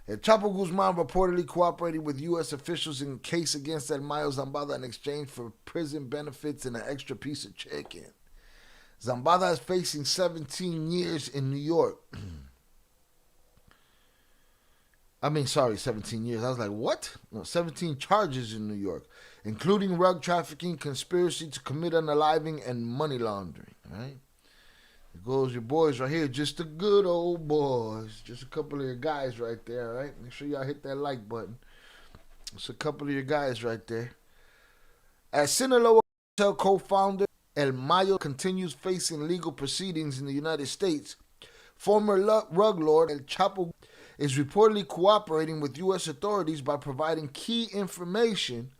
El Chapo Guzman reportedly cooperated with U.S. officials in a case against El Mayo Zambada in exchange for prison benefits and an extra piece of chicken. Zambada is facing 17 years in New York. 17 years. I was like, what? No, 17 charges in New York, including rug trafficking, conspiracy to commit unaliving, and money laundering, right? There goes your boys right here. Just the good old boys. Just a couple of your guys right there, right? Make sure y'all hit that like button. It's a couple of your guys right there. As Sinaloa cartel co-founder, El Mayo continues facing legal proceedings in the United States. Former rug lord El Chapo is reportedly cooperating with U.S. authorities by providing key information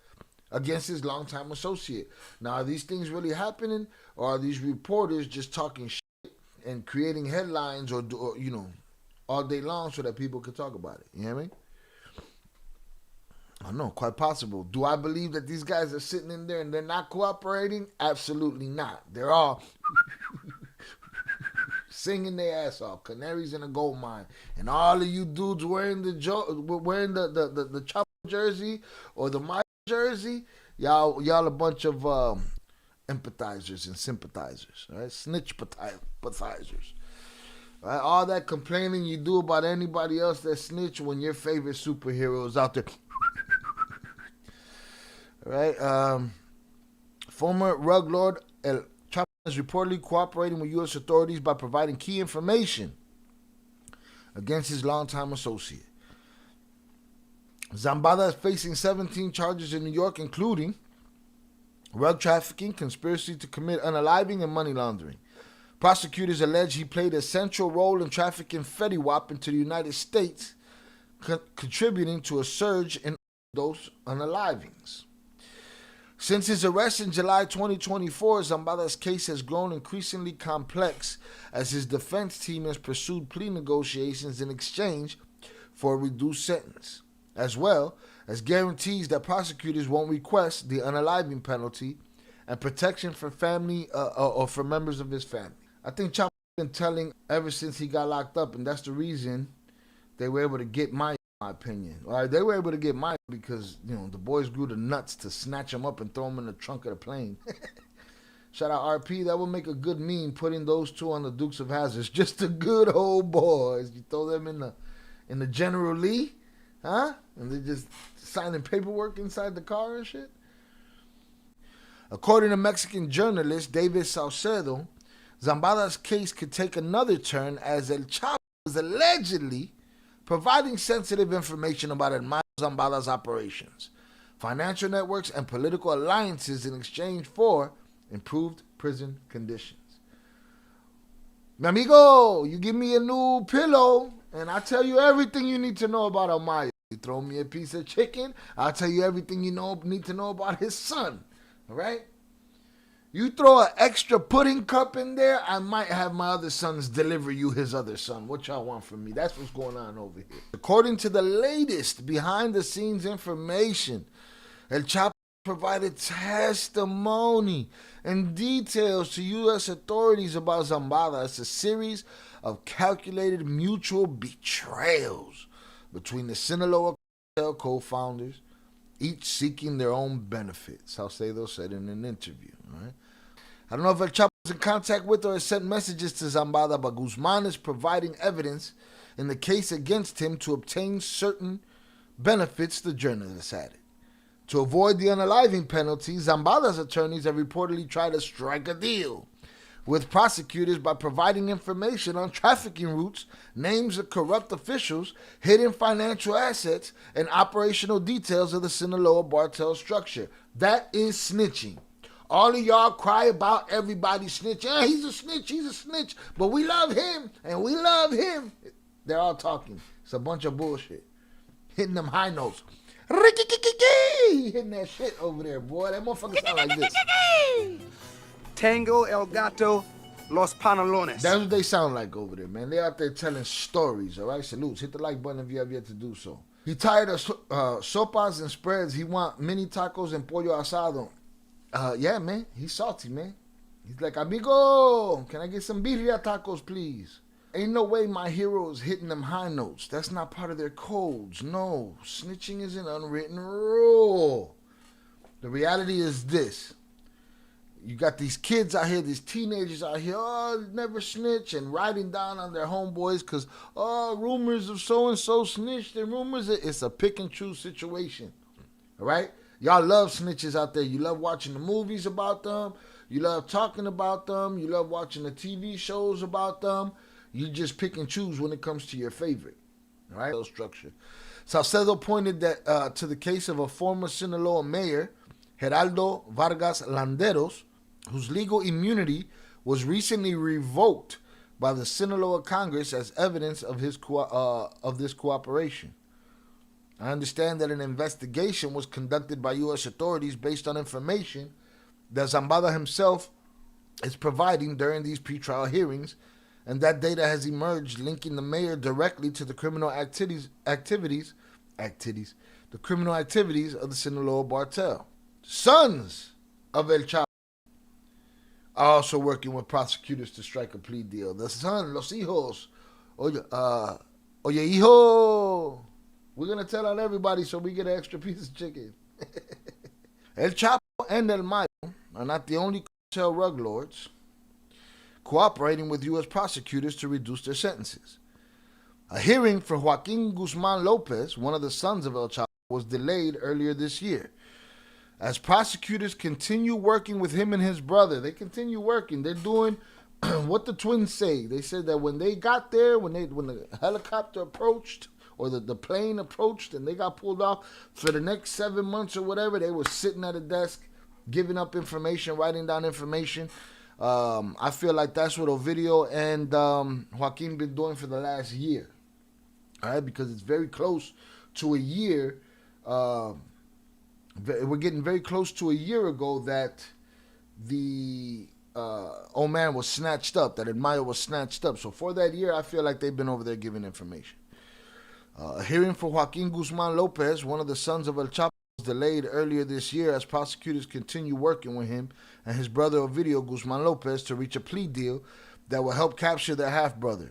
against his longtime associate. Now, are these things really happening, or are these reporters just talking shit and creating headlines or all day long so that people can talk about it? You know what I mean? I don't know, quite possible. Do I believe that these guys are sitting in there and they're not cooperating? Absolutely not. They're all singing their ass off, canaries in a gold mine, and all of you dudes wearing the Chapo jersey or the Mayo jersey, y'all a bunch of empathizers and sympathizers, right? Snitch pathizers, right? All that complaining you do about anybody else that snitch when your favorite superhero is out there, right? Former rug lord El Chapo is reportedly cooperating with U.S. authorities by providing key information against his longtime associate. Zambada is facing 17 charges in New York, including rug trafficking, conspiracy to commit unaliving, and money laundering. Prosecutors allege he played a central role in trafficking Fetty Wap into the United States, contributing to a surge in those unalivings. Since his arrest in July 2024, Zambada's case has grown increasingly complex as his defense team has pursued plea negotiations in exchange for a reduced sentence, as well as guarantees that prosecutors won't request the unaliving penalty and protection for family or for members of his family. I think Chapo has been telling ever since he got locked up, and that's the reason they were able to get Mayo, in my opinion. All right, they were able to get Mayo because, the boys grew the nuts to snatch him up and throw him in the trunk of the plane. Shout out RP, that would make a good meme, putting those two on the Dukes of Hazzard. Just the good old boys. You throw them in the General Lee, huh? And they just signing paperwork inside the car and shit. According to Mexican journalist David Saucedo, Zambada's case could take another turn as El Chapo is allegedly providing sensitive information about El Mayo Zambada's operations, financial networks, and political alliances in exchange for improved prison conditions. Mi amigo, you give me a new pillow, and I tell you everything you need to know about El Mayo. You throw me a piece of chicken, I'll tell you everything you need to know about his son. All right? You throw an extra pudding cup in there, I might have my other sons deliver you his other son. What y'all want from me? That's what's going on over here. According to the latest behind-the-scenes information, El Chapo provided testimony and details to U.S. authorities about Zambada. It's a series of calculated mutual betrayals between the Sinaloa cartel co-founders, each seeking their own benefits. Saucedo said in an interview. Right? I don't know if El Chapo is in contact with or has sent messages to Zambada, but Guzman is providing evidence in the case against him to obtain certain benefits, the journalist added. To avoid the unaliving penalty, Zambada's attorneys have reportedly tried to strike a deal with prosecutors by providing information on trafficking routes, names of corrupt officials, hidden financial assets, and operational details of the Sinaloa cartel structure. That is snitching. All of y'all cry about everybody snitching. He's a snitch, but we love him, and we love him. They're all talking. It's a bunch of bullshit. Hitting them high notes. Hitting that shit over there, boy. That motherfucker sound like this. Tango el gato, los pantalones. That's what they sound like over there, man. They out there telling stories, all right? Salutes. Hit the like button if you have yet to do so. He tired of sopas and spreads. He want mini tacos and pollo asado. Yeah, man. He's salty, man. He's like, amigo, can I get some birria tacos, please? Ain't no way my hero is hitting them high notes. That's not part of their codes. No, snitching is an unwritten rule. The reality is this. You got these kids out here, these teenagers out here, oh, never snitch, and writing down on their homeboys because, oh, rumors of so-and-so snitched, and rumors, it's a pick and choose situation, all right? Y'all love snitches out there. You love watching the movies about them. You love talking about them. You love watching the TV shows about them. You just pick and choose when it comes to your favorite, all right? Structure. Salcedo pointed that to the case of a former Sinaloa mayor, Geraldo Vargas Landeros, whose legal immunity was recently revoked by the Sinaloa Congress as evidence of his this cooperation. I understand that an investigation was conducted by U.S. authorities based on information that Zambada himself is providing during these pretrial hearings, and that data has emerged linking the mayor directly to the criminal activities the criminal activities of the Sinaloa cartel. Sons of El Chapo are also working with prosecutors to strike a plea deal. The son, los hijos, oye hijo, we're going to tell on everybody so we get an extra piece of chicken. El Chapo and El Mayo are not the only cartel rug lords cooperating with U.S. prosecutors to reduce their sentences. A hearing for Joaquin Guzman Lopez, one of the sons of El Chapo, was delayed earlier this year. As prosecutors continue working with him and his brother, they continue working. They're doing what the twins say. They said that when they got there, when the helicopter approached or the plane approached and they got pulled off, for the next 7 months or whatever, they were sitting at a desk, giving up information, writing down information. I feel like that's what Ovidio and Joaquin been doing for the last year. All right, because it's very close to a year. We're getting very close to a year ago that the old man was snatched up, that Mayo was snatched up. So for that year, I feel like they've been over there giving information. A hearing for Joaquin Guzman Lopez, one of the sons of El Chapo, was delayed earlier this year as prosecutors continue working with him and his brother Ovidio Guzman Lopez to reach a plea deal that will help capture their half-brother,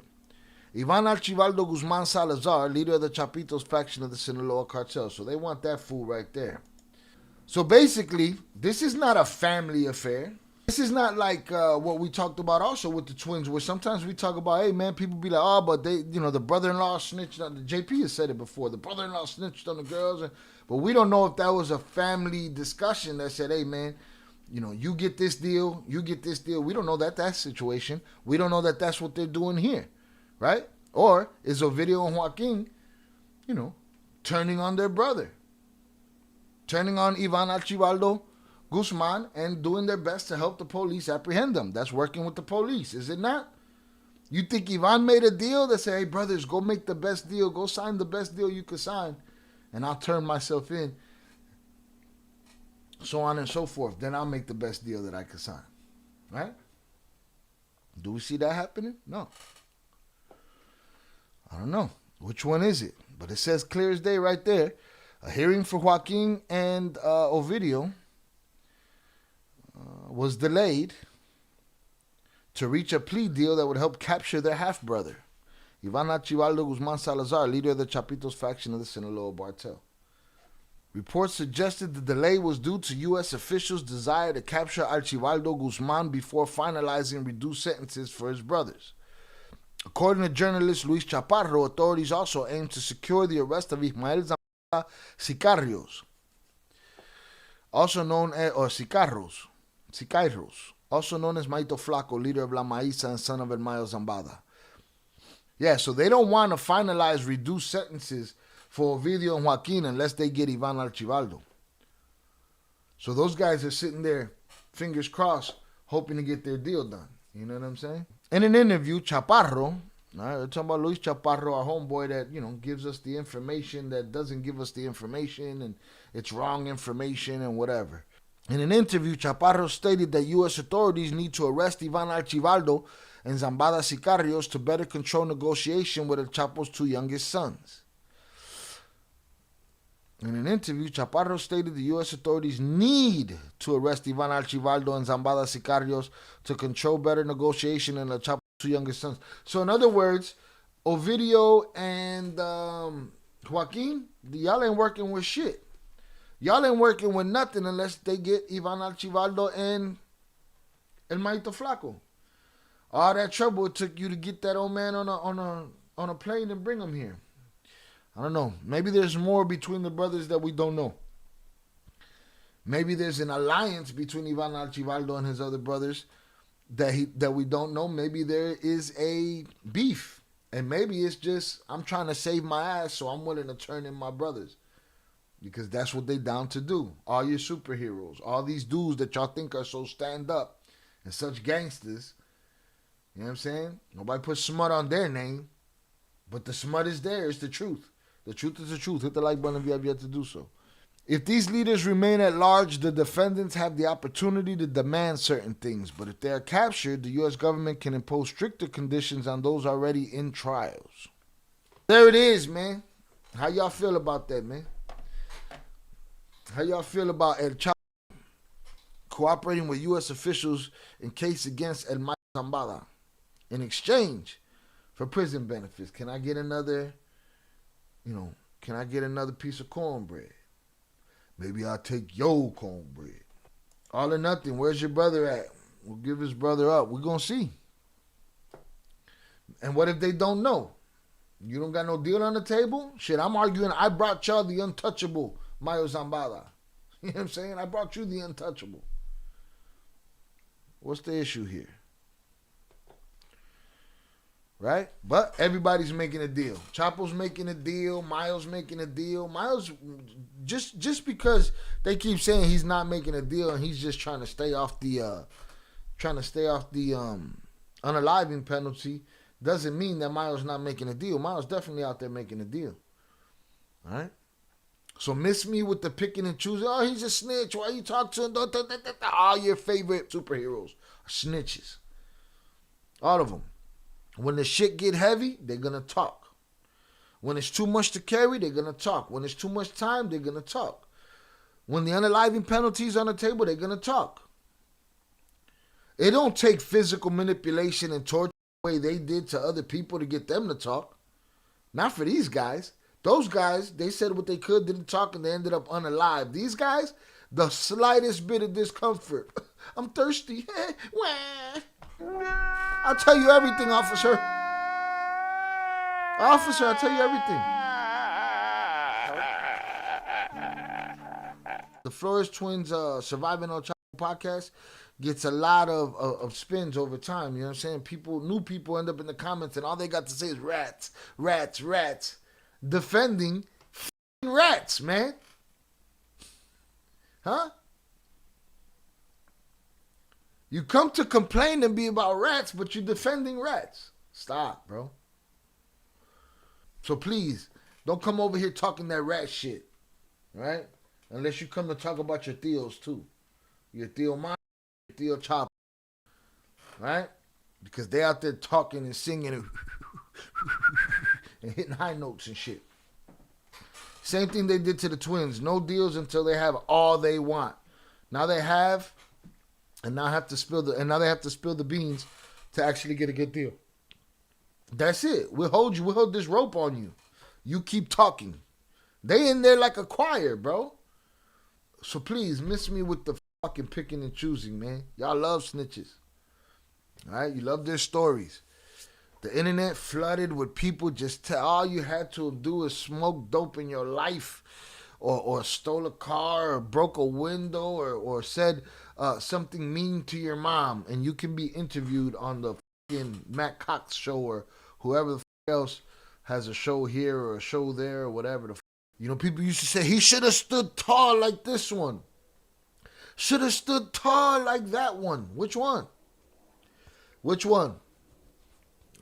Ivan Archibaldo Guzman Salazar, leader of the Chapitos faction of the Sinaloa cartel. So they want that fool right there. So basically, this is not a family affair. This is not like what we talked about also with the twins, where sometimes we talk about, hey man, people be like, oh, but they, the brother-in-law snitched on, the JP has said it before, the brother-in-law snitched on the girls, but we don't know if that was a family discussion that said, hey man, you get this deal, you get this deal. We don't know that situation. We don't know that that's what they're doing here, right? Or is Ovidio and Joaquin, turning on their brother, turning on Ivan Archibaldo Guzman and doing their best to help the police apprehend them. That's working with the police, is it not? You think Ivan made a deal that said, hey, brothers, go make the best deal. Go sign the best deal you could sign, and I'll turn myself in, so on and so forth. Then I'll make the best deal that I could sign, right? Do we see that happening? No. I don't know. Which one is it? But it says clear as day right there. A hearing for Joaquin and Ovidio was delayed to reach a plea deal that would help capture their half-brother, Ivan Archibaldo Guzman Salazar, leader of the Chapitos faction of the Sinaloa cartel. Reports suggested the delay was due to U.S. officials' desire to capture Archibaldo Guzman before finalizing reduced sentences for his brothers. According to journalist Luis Chaparro, authorities also aim to secure the arrest of Ismael Zambada Sicarios, also known as, Sicarios, also known as Maito Flaco, leader of La Maíza and son of El Mayo Zambada. Yeah, so they don't want to finalize reduced sentences for Ovidio and Joaquin unless they get Ivan Archibaldo. So those guys are sitting there, fingers crossed, hoping to get their deal done. You know what I'm saying? In an interview, Chaparro, we're talking about Luis Chaparro, our homeboy that, gives us the information that doesn't give us the information, and it's wrong information and whatever. In an interview, Chaparro stated that U.S. authorities need to arrest Ivan Archibaldo and Zambada Sicarios to better control negotiation with El Chapo's two youngest sons. In an interview, Chaparro stated the U.S. authorities need to arrest Ivan Archibaldo and Zambada Sicarios to control better negotiation in El Chapo's two youngest sons. So in other words, Ovidio and Joaquin, y'all ain't working with shit. Y'all ain't working with nothing unless they get Ivan Archibaldo and El Maito Flaco. All that trouble it took you to get that old man on a plane and bring him here. I don't know. Maybe there's more between the brothers that we don't know. Maybe there's an alliance between Ivan Archibaldo and his other brothers that we don't know. Maybe there is a beef. And maybe it's just, I'm trying to save my ass, so I'm willing to turn in my brothers. Because that's what they down to do. All your superheroes, all these dudes that y'all think are so stand up and such gangsters. You know what I'm saying? Nobody puts smut on their name. But the smut is there. It's the truth. The truth is the truth. Hit the like button if you have yet to do so. If these leaders remain at large, the defendants have the opportunity to demand certain things. But if they are captured, the U.S. government can impose stricter conditions on those already in trials. There it is, man. How y'all feel about that, man? How y'all feel about El Chapo cooperating with U.S. officials in case against El Mayo Zambada in exchange for prison benefits? Can I get another, can I get another piece of cornbread? Maybe I'll take your cornbread. All or nothing. Where's your brother at? We'll give his brother up. We're going to see. And what if they don't know? You don't got no deal on the table? Shit, I'm arguing I brought y'all the untouchable Mayo Zambada. You know what I'm saying? I brought you the untouchable. What's the issue here? Right? But everybody's making a deal. Chapo's making a deal. Mayo's making a deal. Mayo's just because they keep saying he's not making a deal and he's just trying to stay off the unaliving penalty doesn't mean that Mayo's not making a deal. Mayo's definitely out there making a deal. All right? So miss me with the picking and choosing. Oh, he's a snitch. Why you talk to him? All your favorite superheroes are snitches. All of them. When the shit get heavy, they're going to talk. When it's too much to carry, they're going to talk. When it's too much time, they're going to talk. When the unaliving penalty's on the table, they're going to talk. It don't take physical manipulation and torture the way they did to other people to get them to talk. Not for these guys. Those guys, they said what they could, didn't talk, and they ended up unalive. These guys, the slightest bit of discomfort. I'm thirsty. I'll tell you everything, officer. Officer, I'll tell you everything. The Flores Twins Surviving on Chapo podcast gets a lot of spins over time. You know what I'm saying? New people end up in the comments and all they got to say is rats, rats, rats. Defending rats, man. Huh? You come to complain and be about rats, but you're defending rats. Stop, bro. So please, don't come over here talking that rat shit. Right? Unless you come to talk about your Theos too. Your Theo Mayo, your Theo Chapo. Right? Because they out there talking and singing and hitting high notes and shit. Same thing they did to the twins. No deals until they have all they want. Now they have, and now they have to spill the beans to actually get a good deal. That's it. We'll hold this rope on you. You keep talking. They in there like a choir, bro. So please, miss me with the fucking picking and choosing, man. Y'all love snitches. All right? You love their stories. The internet flooded with people just all you had to do is smoke dope in your life or stole a car or broke a window or said something mean to your mom and you can be interviewed on the fucking Matt Cox show or whoever the else has a show here or a show there or whatever. People used to say, he should have stood tall like this one. Should have stood tall like that one. Which one? Which one?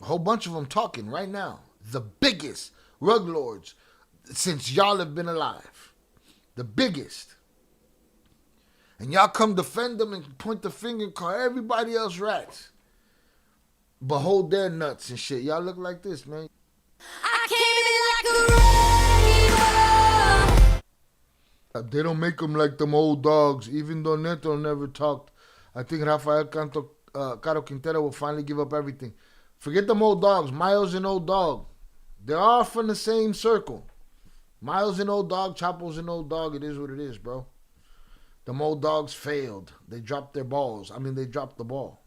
A whole bunch of them talking right now. The biggest rug lords since y'all have been alive. The biggest. And y'all come defend them and point the finger and call everybody else rats. But hold their nuts and shit. Y'all look like this, man. I came in like a wrecking ball. They don't make them like them old dogs. Even though Neto never talked. I think Rafael Caro Quintero will finally give up everything. Forget them old dogs. Mayo's an old dog. They're all from the same circle. Mayo's an old dog. Chapo's an old dog. It is what it is, bro. Them old dogs failed. They dropped their balls. They dropped the ball.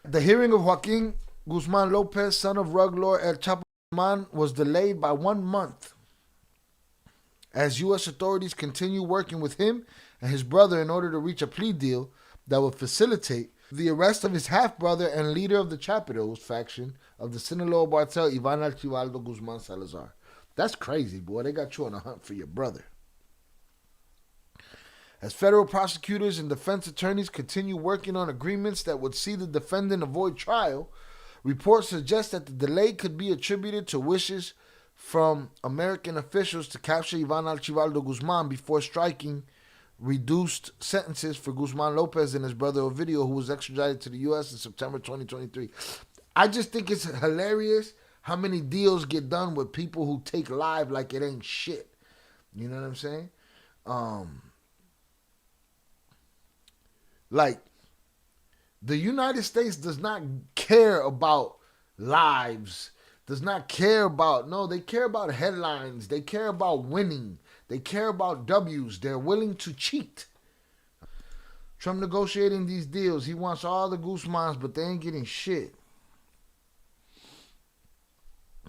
The hearing of Joaquin Guzman Lopez, son of drug lord El Chapo Guzman, was delayed by 1 month as U.S. authorities continue working with him and his brother in order to reach a plea deal that would facilitate the arrest of his half-brother and leader of the Chapitos faction of the Sinaloa cartel, Ivan Archibaldo Guzman Salazar. That's crazy, boy. They got you on a hunt for your brother. As federal prosecutors and defense attorneys continue working on agreements that would see the defendant avoid trial, reports suggest that the delay could be attributed to wishes from American officials to capture Ivan Archibaldo Guzman before striking reduced sentences for Guzman Lopez and his brother Ovidio, who was extradited to the U.S. in September 2023. I just think it's hilarious how many deals get done with people who take live like it ain't shit. You know what I'm saying? Like, the United States does not care about lives, does not care about, no, they care about headlines, they care about winning, they care about W's, they're willing to cheat. Trump negotiating these deals, he wants all the Guzmans, but they ain't getting shit.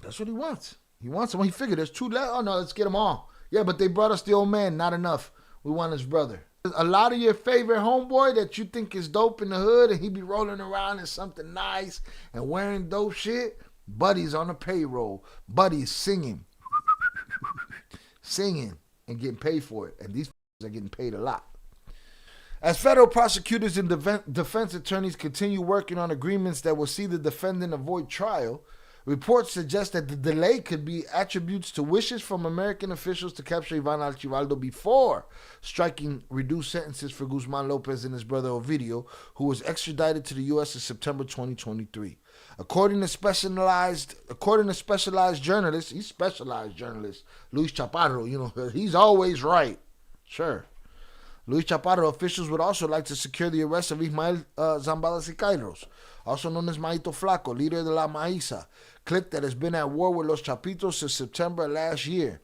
That's what he wants. He wants them. He figured there's 2 left. Oh no, let's get them all. Yeah, but they brought us the old man, not enough. We want his brother. A lot of your favorite homeboy that you think is dope in the hood and he be rolling around in something nice and wearing dope shit, Buddy's on the payroll. Buddy's singing and getting paid for it. And these are getting paid a lot. As federal prosecutors and defense attorneys continue working on agreements that will see the defendant avoid trial, reports suggest that the delay could be attributes to wishes from American officials to capture Ivan Archibaldo before striking reduced sentences for Guzman Lopez and his brother Ovidio, who was extradited to the U.S. in September 2023. According to specialized journalists, he's specialized journalist, Luis Chaparro, he's always right. Sure. Luis Chaparro, officials would also like to secure the arrest of Ismael Zambada Siqueiros, also known as Maito Flaco, leader de la Maíza, clique that has been at war with Los Chapitos since September last year.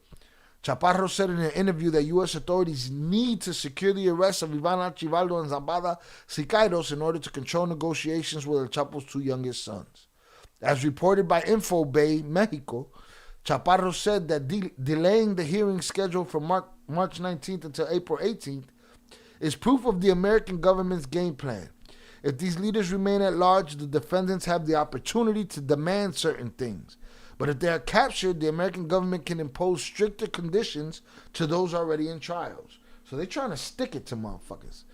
Chaparro said in an interview that U.S. authorities need to secure the arrest of Ivan Archibaldo and Zambada Siqueiros in order to control negotiations with El Chapo's 2 youngest sons. As reported by Infobay Mexico, Chaparro said that delaying the hearing scheduled from March 19th until April 18th is proof of the American government's game plan. If these leaders remain at large, the defendants have the opportunity to demand certain things. But if they are captured, the American government can impose stricter conditions to those already in trials. So they're trying to stick it to motherfuckers,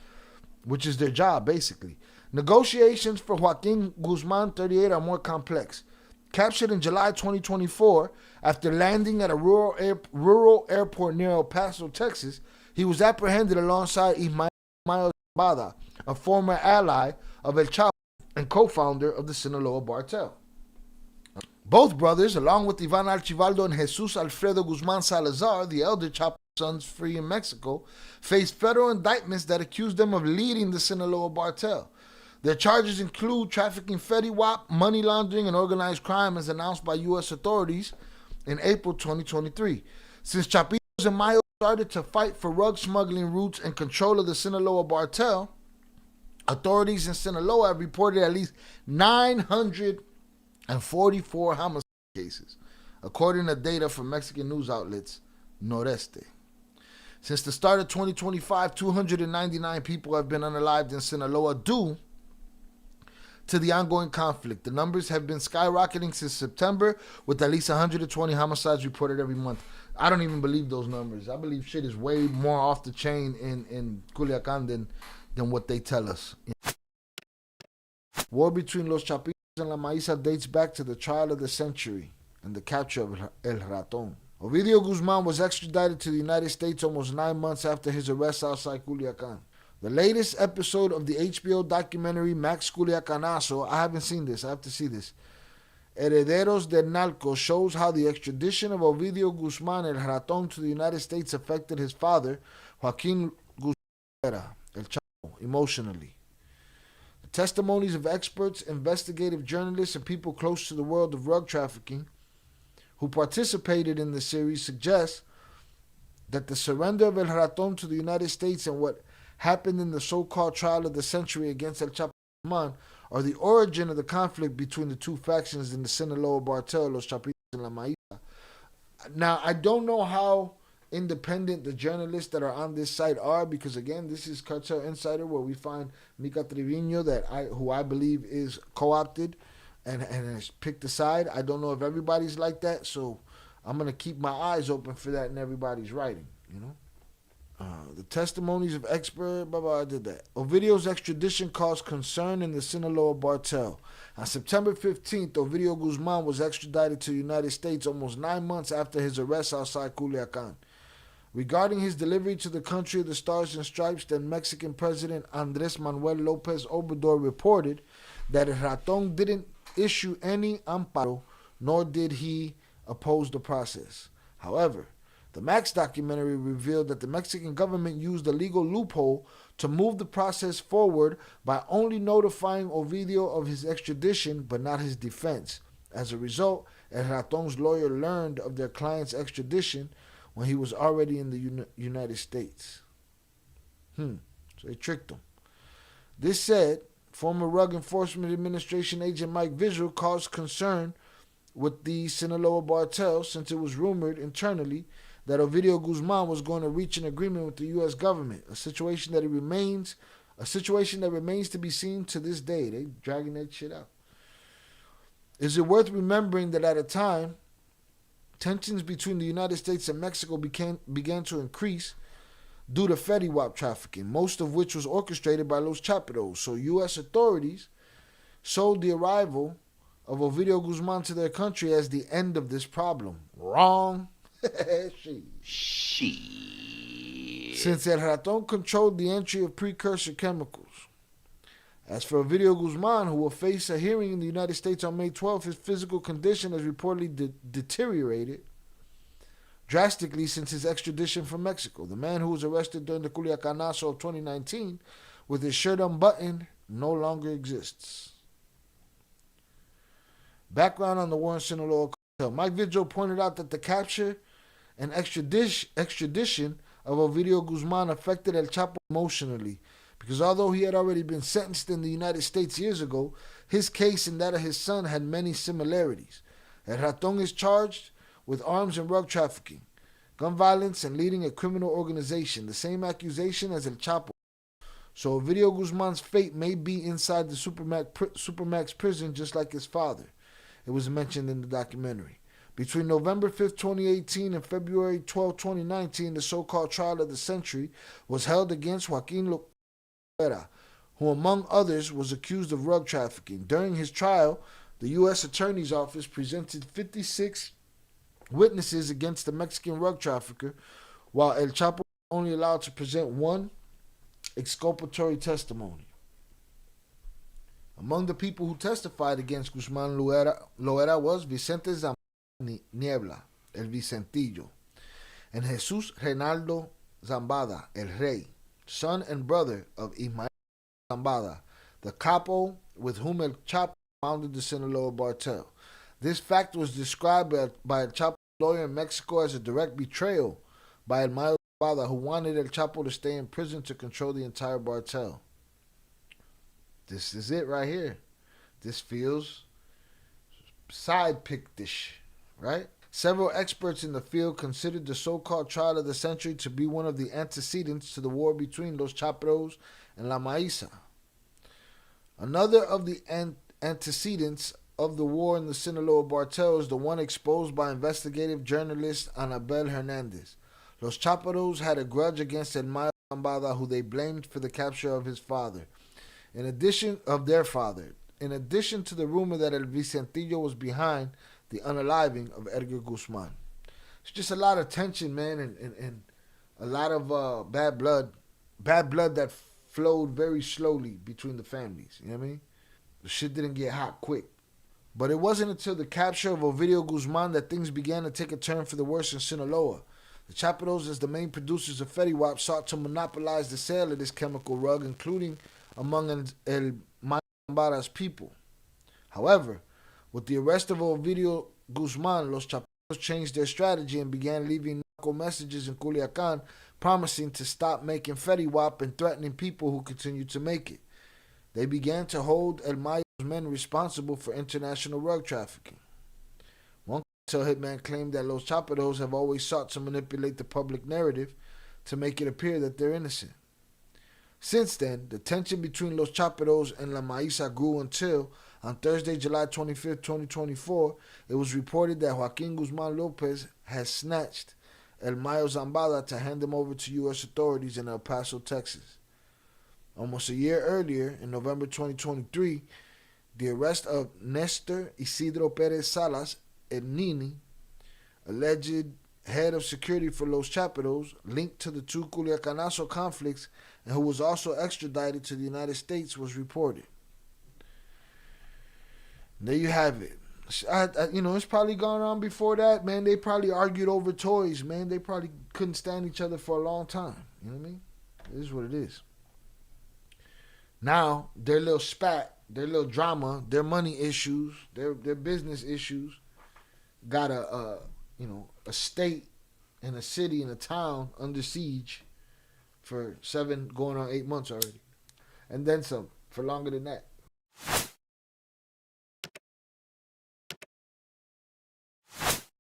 which is their job, basically. Negotiations for Joaquin Guzman, 38, are more complex. Captured in July 2024, after landing at a rural airport near El Paso, Texas, he was apprehended alongside Ismael Zambada, a former ally of El Chapo and co-founder of the Sinaloa cartel. Both brothers, along with Ivan Archibaldo and Jesus Alfredo Guzman Salazar, the elder Chapo sons free in Mexico, faced federal indictments that accused them of leading the Sinaloa cartel. Their charges include trafficking Fetty Wap, money laundering, and organized crime, as announced by U.S. authorities in April 2023. Since Chapitos and Mayo started to fight for rug smuggling routes and control of the Sinaloa cartel, authorities in Sinaloa have reported at least 944 homicide cases, according to data from Mexican news outlets Noreste. Since the start of 2025, 299 people have been unalived in Sinaloa due to the ongoing conflict. The numbers have been skyrocketing since September, with at least 120 homicides reported every month. I don't even believe those numbers. I believe shit is way more off the chain in Culiacan than what they tell us. War between Los Chapitos and La Maíza dates back to the trial of the century and the capture of El Raton. Ovidio Guzman was extradited to the United States almost 9 months after his arrest outside Culiacan. The latest episode of the HBO documentary Max Culiacanazo, I haven't seen this, I have to see this, Herederos del Narco, shows how the extradition of Ovidio Guzman El Raton to the United States affected his father, Joaquin Guzman El Chapo, emotionally. Testimonies of experts, investigative journalists, and people close to the world of drug trafficking who participated in the series suggest that the surrender of El Raton to the United States and what happened in the so-called trial of the century against El Chapo Guzman are the origin of the conflict between the two factions in the Sinaloa cartel, Los Chapitos and La Maíz. Now, I don't know how independent the journalists that are on this site are, because again, this is Cartel Insider, where we find Mika Trevino, who I believe is co-opted and has picked a side. I don't know if everybody's like that, so I'm gonna keep my eyes open for that in everybody's writing. The testimonies of expert, I did that. Ovidio's extradition caused concern in the Sinaloa cartel. On September 15th, Ovidio Guzman was extradited to the United States almost 9 months after his arrest outside Culiacan. Regarding his delivery to the country of the Stars and Stripes, then Mexican President Andrés Manuel López Obrador reported that El Raton didn't issue any amparo, nor did he oppose the process. However, the Max documentary revealed that the Mexican government used a legal loophole to move the process forward by only notifying Ovidio of his extradition but not his defense. As a result, El Raton's lawyer learned of their client's extradition when he was already in the United States. So they tricked him. This said, former Drug Enforcement Administration agent Mike Vigil caused concern with the Sinaloa cartel since it was rumored internally that Ovidio Guzman was going to reach an agreement with the U.S. government, a situation that remains to be seen to this day. They dragging that shit out. Is it worth remembering that at a time, tensions between the United States and Mexico began to increase due to Fetty Wap trafficking, most of which was orchestrated by Los Chapitos. So U.S. authorities sold the arrival of Ovidio Guzman to their country as the end of this problem. Wrong. Shit. Since El Raton controlled the entry of precursor chemicals. As for Ovidio Guzman, who will face a hearing in the United States on May 12th, his physical condition has reportedly deteriorated drastically since his extradition from Mexico. The man who was arrested during the Culiacanazo of 2019 with his shirt unbuttoned no longer exists. Background on the war in Sinaloa cartel. Mike Vigil pointed out that the capture and extradition of Ovidio Guzman affected El Chapo emotionally, because although he had already been sentenced in the United States years ago, his case and that of his son had many similarities. El Raton is charged with arms and drug trafficking, gun violence, and leading a criminal organization, the same accusation as El Chapo. So Ovidio Guzman's fate may be inside the Supermax prison just like his father. It was mentioned in the documentary. Between November 5th, 2018 and February 12, 2019, the so-called trial of the century was held against Joaquin Loera, who among others was accused of drug trafficking. During his trial, the U.S. Attorney's Office presented 56 witnesses against the Mexican drug trafficker, while El Chapo was only allowed to present one exculpatory testimony. Among the people who testified against Guzman Loera was Vicente Niebla, El Vicentillo, and Jesus Reinaldo Zambada, El Rey, son and brother of Ismael Zambada, the capo with whom El Chapo founded the Sinaloa cartel. This fact was described by El Chapo's lawyer in Mexico as a direct betrayal by Ismael Zambada, who wanted El Chapo to stay in prison to control the entire cartel. This is it right here. This feels side-picked-ish, right? Several experts in the field considered the so-called trial of the century to be one of the antecedents to the war between Los Chapitos and La Maíz. Another of the antecedents of the war in the Sinaloa cartel is the one exposed by investigative journalist Anabel Hernandez. Los Chapitos had a grudge against Mayo Zambada, who they blamed for the capture of his father. In addition to the rumor that El Vicentillo was behind the unaliving of Edgar Guzman. It's just a lot of tension, man, and a lot of bad blood that flowed very slowly between the families. You know what I mean? The shit didn't get hot quick. But it wasn't until the capture of Ovidio Guzman that things began to take a turn for the worse in Sinaloa. The Chapitos, as the main producers of Fetty Wap, sought to monopolize the sale of this chemical rug, including among El Mayo Zambada's people. However, with the arrest of Ovidio Guzman, Los Chaperos changed their strategy and began leaving narco messages in Culiacan promising to stop making Fetty Wap and threatening people who continued to make it. They began to hold El Mayo's men responsible for international drug trafficking. One cartel hitman claimed that Los Chaperos have always sought to manipulate the public narrative to make it appear that they're innocent. Since then, the tension between Los Chaperos and La Maíza grew until, on Thursday, July 25, 2024, it was reported that Joaquin Guzman Lopez has snatched El Mayo Zambada to hand him over to U.S. authorities in El Paso, Texas. Almost a year earlier, in November 2023, the arrest of Nestor Isidro Perez Salas, El Nini, alleged head of security for Los Chaperos, linked to the two Culiacanazo conflicts, and who was also extradited to the United States, was reported. There you have it. It's probably gone on before that, man. They probably argued over toys, man. They probably couldn't stand each other for a long time. You know what I mean? It is what it is. Now, their little spat, their little drama, their money issues, their business issues, got a state and a city and a town under siege for 7 going on 8 months already. And then some, for longer than that.